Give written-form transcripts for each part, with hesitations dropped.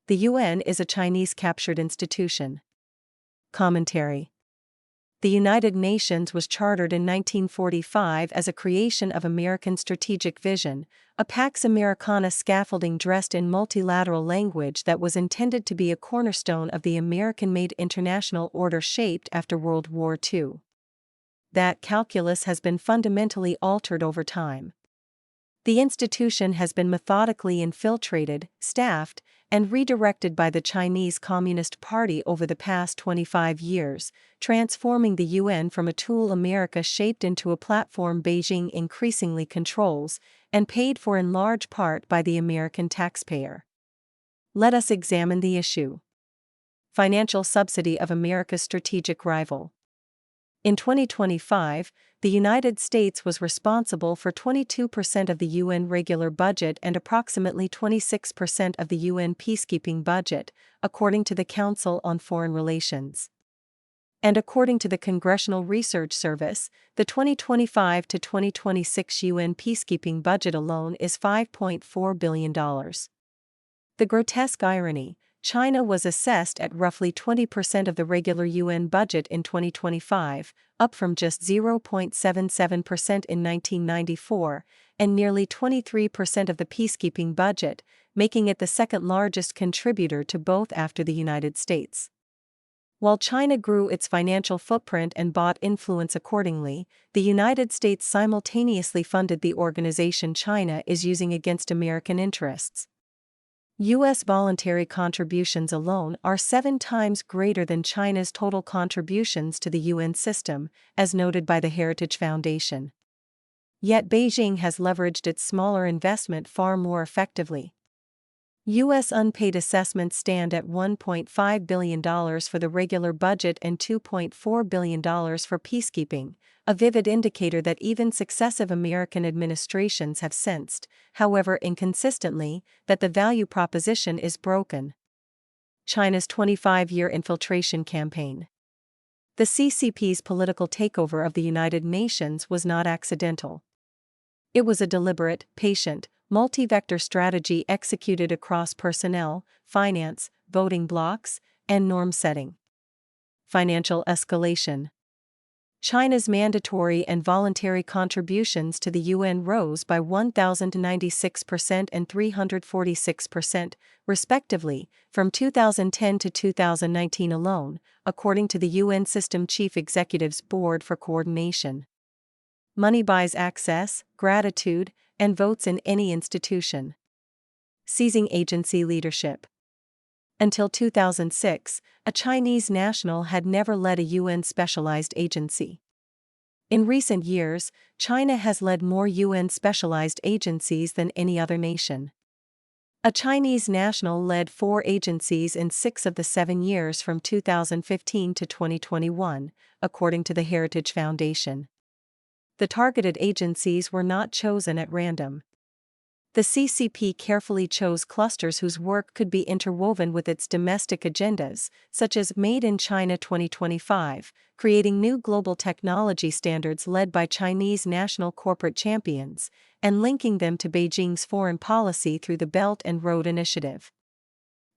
The UN is a Chinese-captured institution. Commentary. The United Nations was chartered in 1945 as a creation of American Strategic Vision, a Pax Americana scaffolding dressed in multilateral language that was intended to be a cornerstone of the American-made international order shaped after World War II. That calculus has been fundamentally altered over time. The institution has been methodically infiltrated, staffed, and redirected by the Chinese Communist Party over the past 25 years, transforming the UN from a tool America shaped into a platform Beijing increasingly controls, and paid for in large part by the American taxpayer. Let us examine the issue. Financial subsidy of America's strategic rival. In 2025, the United States was responsible for 22% of the UN regular budget and approximately 26% of the UN peacekeeping budget, according to the Council on Foreign Relations. And according to the Congressional Research Service, the 2025 to 2026 UN peacekeeping budget alone is $5.4 billion. The grotesque irony: China was assessed at roughly 20% of the regular UN budget in 2025, up from just 0.77% in 1994, and nearly 23% of the peacekeeping budget, making it the second largest contributor to both after the United States. While China grew its financial footprint and bought influence accordingly, the United States simultaneously funded the organization China is using against American interests. U.S. voluntary contributions alone are 7 times greater than China's total contributions to the UN system, as noted by the Heritage Foundation. Yet Beijing has leveraged its smaller investment far more effectively. U.S. unpaid assessments stand at $1.5 billion for the regular budget and $2.4 billion for peacekeeping, a vivid indicator that even successive American administrations have sensed, however inconsistently, that the value proposition is broken. China's 25-year infiltration campaign. The CCP's political takeover of the United Nations was not accidental. It was a deliberate, patient, multi-vector strategy executed across personnel, finance, voting blocks, and norm setting. Financial escalation. China's mandatory and voluntary contributions to the UN rose by 1,096% and 346%, respectively, from 2010 to 2019 alone, according to the UN System Chief Executive's Board for Coordination. Money buys access, gratitude, and votes in any institution. Seizing agency leadership. Until 2006, a Chinese national had never led a UN specialized agency. In recent years, China has led more UN specialized agencies than any other nation. A Chinese national led 4 agencies in 6 of the 7 years from 2015 to 2021, according to the Heritage Foundation. The targeted agencies were not chosen at random. The CCP carefully chose clusters whose work could be interwoven with its domestic agendas, such as Made in China 2025, creating new global technology standards led by Chinese national corporate champions, and linking them to Beijing's foreign policy through the Belt and Road Initiative.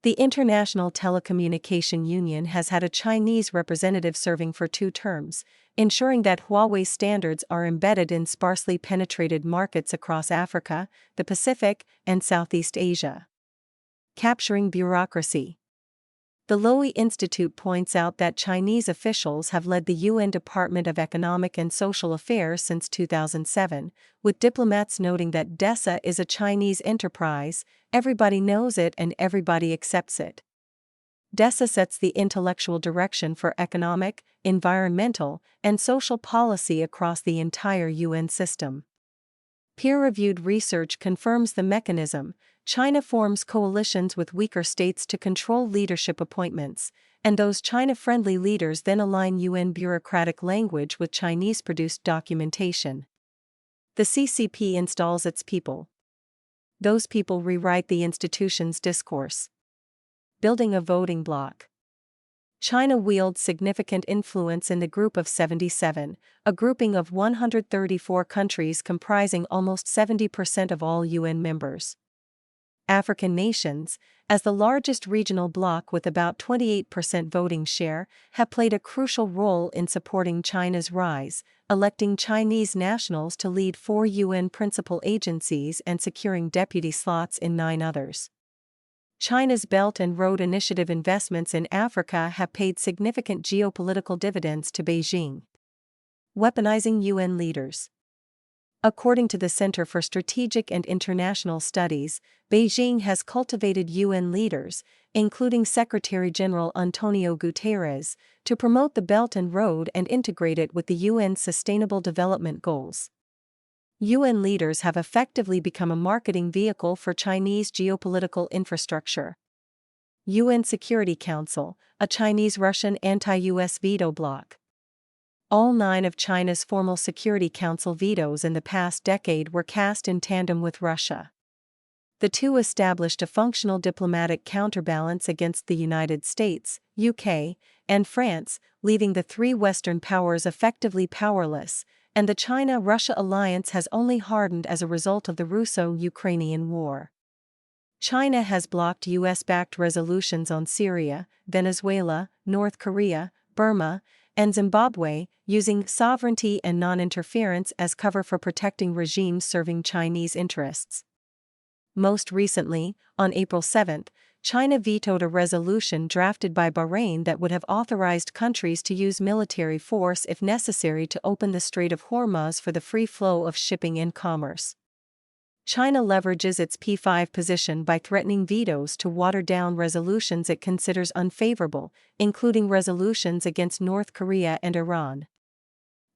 The International Telecommunication Union has had a Chinese representative serving for 2 terms, ensuring that Huawei standards are embedded in sparsely penetrated markets across Africa, the Pacific, and Southeast Asia. Capturing bureaucracy. The Lowy Institute points out that Chinese officials have led the UN Department of Economic and Social Affairs since 2007, with diplomats noting that DESA is a Chinese enterprise, everybody knows it and everybody accepts it. DESA sets the intellectual direction for economic, environmental, and social policy across the entire UN system. Peer-reviewed research confirms the mechanism. China forms coalitions with weaker states to control leadership appointments, and those China-friendly leaders then align UN bureaucratic language with Chinese-produced documentation. The CCP installs its people. Those people rewrite the institution's discourse. Building a voting bloc. China wields significant influence in the Group of 77, a grouping of 134 countries comprising almost 70% of all UN members. African nations, as the largest regional bloc with about 28% voting share, have played a crucial role in supporting China's rise, electing Chinese nationals to lead 4 UN principal agencies and securing deputy slots in 9 others. China's Belt and Road Initiative investments in Africa have paid significant geopolitical dividends to Beijing. Weaponizing UN leaders. According to the Center for Strategic and International Studies, Beijing has cultivated UN leaders, including Secretary-General Antonio Guterres, to promote the Belt and Road and integrate it with the UN's Sustainable Development Goals. UN leaders have effectively become a marketing vehicle for Chinese geopolitical infrastructure. UN Security Council, a Chinese-Russian anti-US veto bloc. All 9 of China's formal Security Council vetoes in the past decade were cast in tandem with Russia. The two established a functional diplomatic counterbalance against the United States, UK, and France, leaving the 3 Western powers effectively powerless, and the China-Russia alliance has only hardened as a result of the Russo-Ukrainian War. China has blocked US-backed resolutions on Syria, Venezuela, North Korea, Burma, and Zimbabwe, using sovereignty and non-interference as cover for protecting regimes serving Chinese interests. Most recently, on April 7, China vetoed a resolution drafted by Bahrain that would have authorized countries to use military force if necessary to open the Strait of Hormuz for the free flow of shipping and commerce. China leverages its P5 position by threatening vetoes to water down resolutions it considers unfavorable, including resolutions against North Korea and Iran.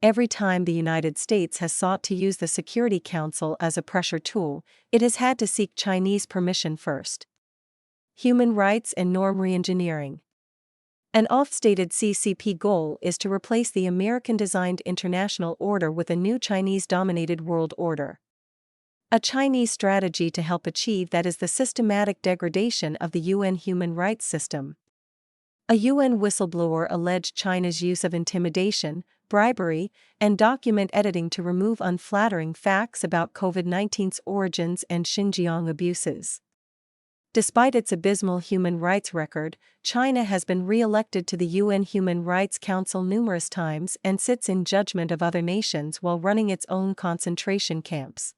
Every time the United States has sought to use the Security Council as a pressure tool, it has had to seek Chinese permission first. Human rights and norm reengineering. An oft-stated CCP goal is to replace the American-designed international order with a new Chinese-dominated world order. A Chinese strategy to help achieve that is the systematic degradation of the UN human rights system. A UN whistleblower alleged China's use of intimidation, bribery, and document editing to remove unflattering facts about COVID-19's origins and Xinjiang abuses. Despite its abysmal human rights record, China has been re-elected to the UN Human Rights Council numerous times and sits in judgment of other nations while running its own concentration camps.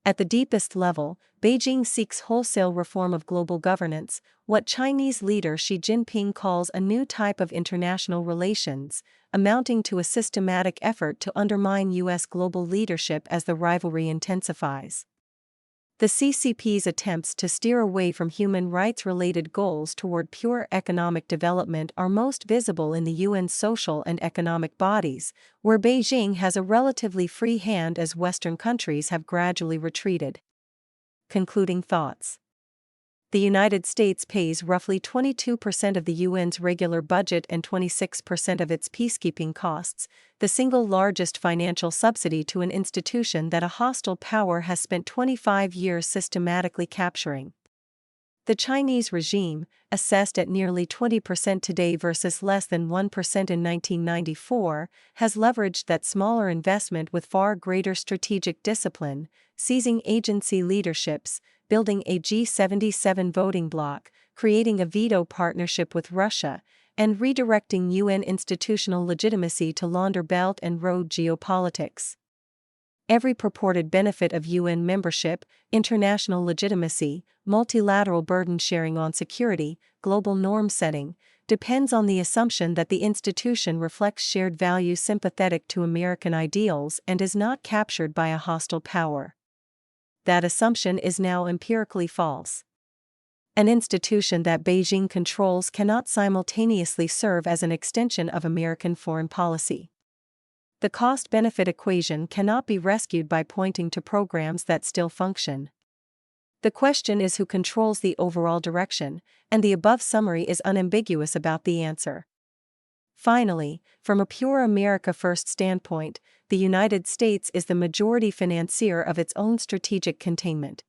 At the deepest level, Beijing seeks wholesale reform of global governance, what Chinese leader Xi Jinping calls a new type of international relations, amounting to a systematic effort to undermine U.S. global leadership as the rivalry intensifies. The CCP's attempts to steer away from human rights-related goals toward pure economic development are most visible in the UN's social and economic bodies, where Beijing has a relatively free hand as Western countries have gradually retreated. Concluding thoughts. The United States pays roughly 22% of the UN's regular budget and 26% of its peacekeeping costs, the single largest financial subsidy to an institution that a hostile power has spent 25 years systematically capturing. The Chinese regime, assessed at nearly 20% today versus less than 1% in 1994, has leveraged that smaller investment with far greater strategic discipline, seizing agency leaderships, building a G77 voting bloc, creating a veto partnership with Russia, and redirecting UN institutional legitimacy to launder Belt and Road geopolitics. Every purported benefit of UN membership, international legitimacy, multilateral burden sharing on security, global norm setting, depends on the assumption that the institution reflects shared values sympathetic to American ideals and is not captured by a hostile power. That assumption is now empirically false. An institution that Beijing controls cannot simultaneously serve as an extension of American foreign policy. The cost-benefit equation cannot be rescued by pointing to programs that still function. The question is who controls the overall direction, and the above summary is unambiguous about the answer. Finally, from a pure America First standpoint, the United States is the majority financier of its own strategic containment.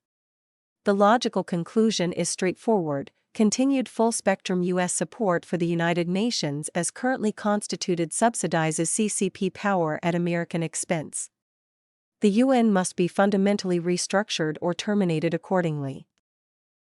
The logical conclusion is straightforward: continued full-spectrum U.S. support for the United Nations as currently constituted subsidizes CCP power at American expense. The UN must be fundamentally restructured or terminated accordingly.